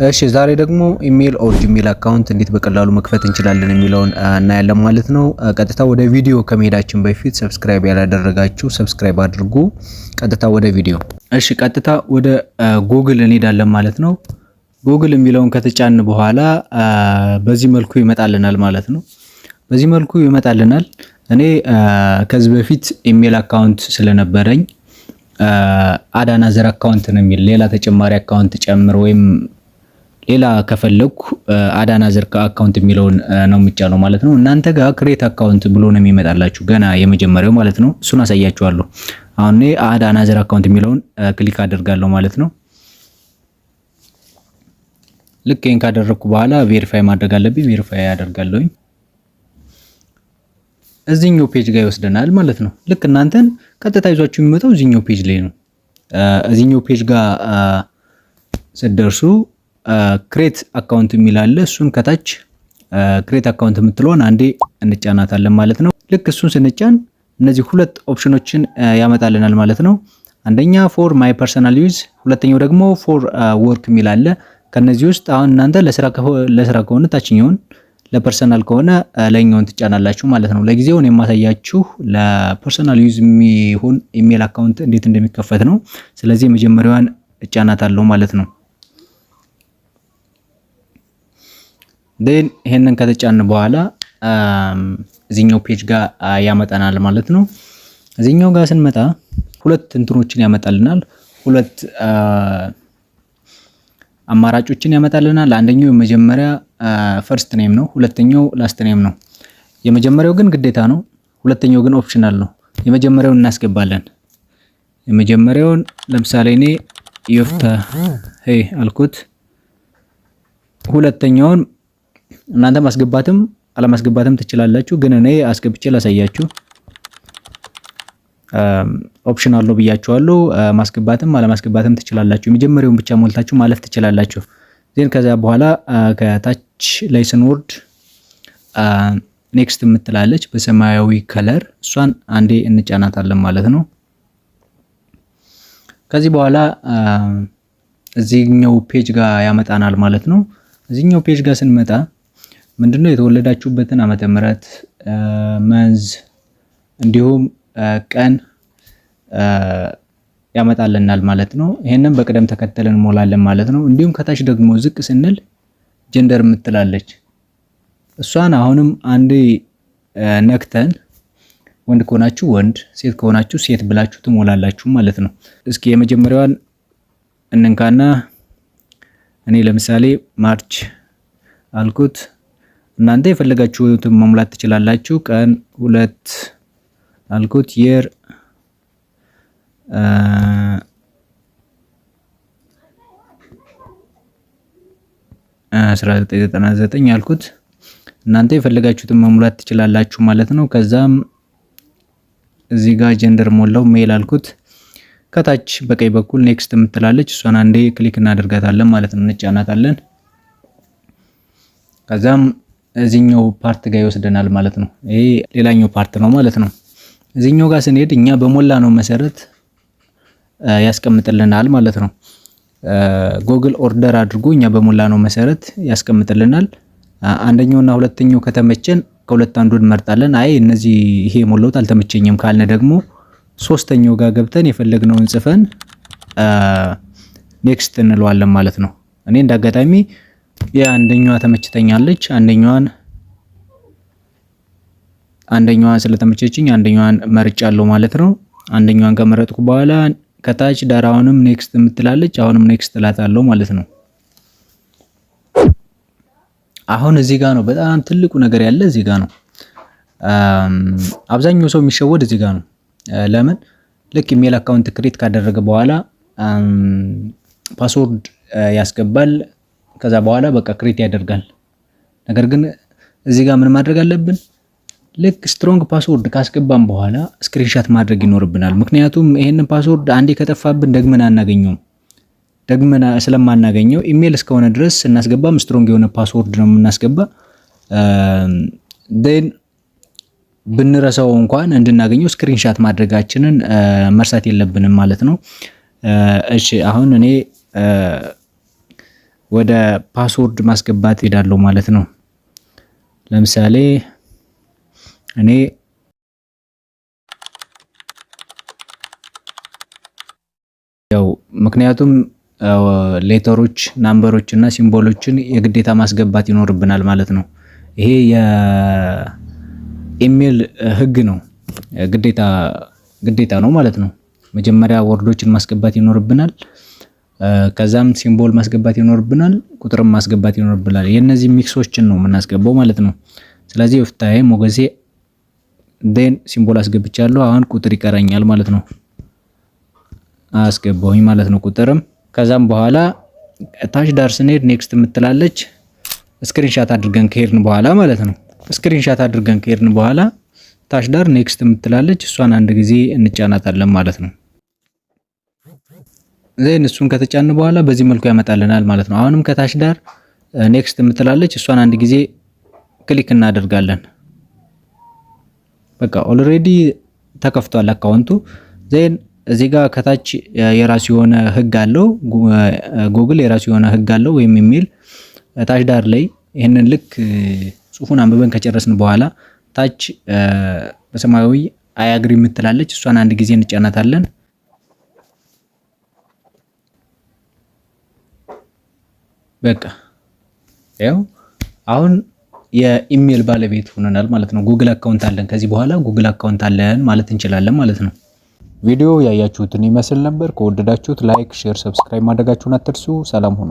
እሺ ዛሬ ደግሞ ኢሜል ኦር ጂሜል አካውንት እንዴት በቀላሉ መክፈት እንችላለን የሚለውን እናያለን ማለት ነው። ቀጥታ ወደ ቪዲዮ ከመሄዳችን በፊት ሰብስክራይብ ያላደረጋችሁ ሰብስክራይብ አድርጉ። ቀጥታ ወደ ቪዲዮ። እሺ ቀጥታ ወደ ጉግል እንሄዳለን ማለት ነው። ጉግል የሚለውን ከተጫን በኋላ በዚህ መልኩ ይመጣልናል ማለት ነው። በዚህ መልኩ ይመጣልናል። እኔ ከዚህ በፊት ኢሜል አካውንት ስለነበረኝ አድ አናዘር አካውንት ነው የሚል ሌላ ተጨማሪ አካውንት ጨምር ወይም ሌላ ከፈለኩ አድ አናዘር አካውንት የሚለውን ነው የምጫነው ማለት ነው። እናንተ ጋር ክሬት አካውንት ብሎ ነው የሚመጣላችሁ ገና የመጀመሪያው ማለት ነው። እሱን አሳያችኋለሁ። አሁን እኔ አድ አናዘር አካውንት የሚለውን ክሊክ አደርጋለሁ ማለት ነው። ልክ ይሄን ካደረኩ በኋላ ቬሪፋይ ማድረግ አለብኝ። ቬሪፋይ አደርጋለሁ። እዚህኛው ፔጅ ጋር ይወስደናል ማለት ነው። ልክ እናንተን ቀጥታ ይዟችሁ የሚመጣው እዚህኛው ፔጅ ላይ ነው። እዚህኛው ፔጅ ጋር ስትደርሱ ክሬት አካውንት የሚል አለ። እሱን ከታች ክሬት አካውንት የምትለውን አንዴ እንጫናታለን ማለት ነው። ልክ እሱን ስንጫን እነዚህ ሁለት ኦፕሽኖችን ያመጣልናል ማለት ነው። አንደኛ ፎር ማይ ፐርሰናል ዩዝ፣ ሁለተኛው ደግሞ ፎር ወርክ የሚል አለ። ከነዚህ ውስጥ አሁን እናንተ ለስራ ከሆነ ታችኛውን፣ ለፐርሰናል ከሆነ ላይኛውን ትጫናላችሁ ማለት ነው። ለጊዜው እኔ የማሳያችሁ ለፐርሰናል ዩዝ የሚሆን ኢሜል አካውንት እንዴት እንደሚከፈት ነው። ስለዚህ መጀመሪያዋን እጫናታለሁ ማለት ነው። ዴን ይሄንን ከተጫን በኋላ እዚህኛው ፔጅ ጋር ያመጣናል ማለት ነው። እዚህኛው ጋር ስንመጣ ሁለት እንትኖችን ያመጣልናል። ሁለት አማራጮችን ያመጣልናል። አንደኛው የመጀመሪያ ፈርስት ኔም ነው፣ ሁለተኛው ላስት ኔም ነው። የመጀመሪያው ግን ግዴታ ነው፣ ሁለተኛው ግን ኦፕሽናል ነው። የመጀመሪያውን እናስገባለን። የመጀመሪያውን ለምሳሌ እኔ ዮፍታሄ አልኩት። ሁለተኛውን እናንተ ማስገባትም አለማስገባትም ትችላላችሁ፣ ግን እኔ አስገብቼ ላሳያችሁ። ኦፕሽናል ነው ብያችኋለሁ። ማስገባትም አለማስገባትም ትችላላችሁ። የመጀመሪያውን ብቻ ሞልታችሁ ማለፍ ትችላላችሁ። ዜን ከዛ በኋላ ከታች ላይ ስንወርድ ኔክስት የምትላለች በሰማያዊ ከለር፣ እሷን አንዴ እንጫናታለን ማለት ነው። ከዚህ በኋላ እዚህኛው ፔጅ ጋር ያመጣናል ማለት ነው። እዚህኛው ፔጅ ጋር ስንመጣ ምንድነው የተወለዳችሁበትን ዓመተ ምህረት መንዝ እንዲሁም ቀን ያመጣልናል ማለት ነው። ይሄንን በቅደም ተከተል እንሞላለን ማለት ነው። እንዲሁም ከታች ደግሞ ዝቅ ስንል ጀንደር የምትላለች እሷን አሁንም አንዴ ነክተን ወንድ ከሆናችሁ ወንድ፣ ሴት ከሆናችሁ ሴት ብላችሁ ትሞላላችሁ ማለት ነው። እስኪ የመጀመሪያዋን እንንካና እኔ ለምሳሌ ማርች አልኩት። እናንተ የፈለጋችሁትን መሙላት ትችላላችሁ። ቀን 2 አልኩት። የር 1999 አልኩት። እናንተ የፈለጋችሁትን መሙላት ትችላላችሁ ማለት ነው። ከዛም እዚህ ጋር ጀንደር ሞላው። ሜል አልኩት። ከታች በቀኝ በኩል ኔክስት የምትላለች እሷን አንዴ ክሊክ እናደርጋታለን ማለት ነው። እንጫናታለን። ከዛም እዚህኛው ፓርት ጋር ይወስደናል ማለት ነው። ይሄ ሌላኛው ፓርት ነው ማለት ነው። እዚህኛው ጋር ስንሄድ እኛ በሞላ ነው መሰረት ያስቀምጥልናል ማለት ነው። ጉግል ኦርደር አድርጎ እኛ በሞላ ነው መሰረት ያስቀምጥልናል። አንደኛውና ሁለተኛው ከተመቸን ከሁለት አንዱን እንመርጣለን። አይ እነዚህ ይሄ ሞላውት አልተመቸኝም ካልነ ደግሞ ሶስተኛው ጋር ገብተን የፈለግነውን ጽፈን ኔክስት እንለዋለን ማለት ነው። እኔ እንዳጋጣሚ የአንደኛዋ ተመችተኛለች። አንደኛዋን ስለተመቸችኝ አንደኛዋን መርጫለሁ ማለት ነው። አንደኛዋን ከመረጥኩ በኋላ ከታች ዳራውንም ኔክስት የምትላለች አሁንም ኔክስት እላታለሁ ማለት ነው። አሁን እዚህ ጋር ነው በጣም ትልቁ ነገር ያለ እዚህ ጋር ነው። አብዛኛው ሰው የሚሸወድ እዚህ ጋር ነው። ለምን ልክ ኢሜል አካውንት ክሬት ካደረገ በኋላ ፓስወርድ ያስገባል። ከዛ በኋላ በቃ ክሬት ያደርጋል። ነገር ግን እዚህ ጋር ምን ማድረግ አለብን? ልክ ስትሮንግ ፓስወርድ ካስገባን በኋላ ስክሪንሻት ማድረግ ይኖርብናል። ምክንያቱም ይሄንን ፓስወርድ አንዴ ከጠፋብን ደግመን አናገኘውም። ደግመን ስለማናገኘው ኢሜል እስከሆነ ድረስ እናስገባም ስትሮንግ የሆነ ፓስወርድ ነው የምናስገባ። ዴን ብንረሳው እንኳን እንድናገኘው ስክሪንሻት ማድረጋችንን መርሳት የለብንም ማለት ነው። እሺ አሁን እኔ ወደ ፓስወርድ ማስገባት ሄዳለሁ ማለት ነው። ለምሳሌ እኔ ያው ምክንያቱም ሌተሮች፣ ናምበሮች እና ሲምቦሎችን የግዴታ ማስገባት ይኖርብናል ማለት ነው። ይሄ የኢሜል ህግ ነው፣ ግዴታ ነው ማለት ነው። መጀመሪያ ወርዶችን ማስገባት ይኖርብናል። ከዛም ሲምቦል ማስገባት ይኖርብናል፣ ቁጥርም ማስገባት ይኖርብናል። የነዚህ ሚክሶችን ነው የምናስገባው ማለት ነው። ስለዚህ ወፍታዬ ሞገሴ ዴን ሲምቦል አስገብቻለሁ። አሁን ቁጥር ይቀረኛል ማለት ነው። አስገባሁኝ ማለት ነው ቁጥርም። ከዛም በኋላ ታች ዳር ስንሄድ ኔክስት የምትላለች ስክሪንሻት አድርገን ከሄድን በኋላ ማለት ነው። ስክሪንሻት አድርገን ከሄድን በኋላ ታች ዳር ኔክስት የምትላለች እሷን አንድ ጊዜ እንጫናታለን ማለት ነው። ዜን እሱን ከተጫን በኋላ በዚህ መልኩ ያመጣልናል ማለት ነው። አሁንም ከታች ዳር ኔክስት የምትላለች እሷን አንድ ጊዜ ክሊክ እናደርጋለን። በቃ ኦልሬዲ ተከፍቷል አካውንቱ። ዜን እዚህ ጋር ከታች የራሱ የሆነ ህግ አለው፣ ጉግል የራሱ የሆነ ህግ አለው ወይም ኢሜል። ታች ዳር ላይ ይህንን ልክ ጽሁፉን አንብበን ከጨረስን በኋላ ታች በሰማያዊ አያግሪ የምትላለች እሷን አንድ ጊዜ እንጫናታለን። በቃ ያው አሁን የኢሜል ባለቤት ሆነናል ማለት ነው። ጉግል አካውንት አለን። ከዚህ በኋላ ጉግል አካውንት አለን ማለት እንችላለን ማለት ነው። ቪዲዮ ያያችሁትን ይመስል ነበር። ከወደዳችሁት ላይክ፣ ሼር፣ ሰብስክራይብ ማድረጋችሁን አትርሱ። ሰላም ሁኑ።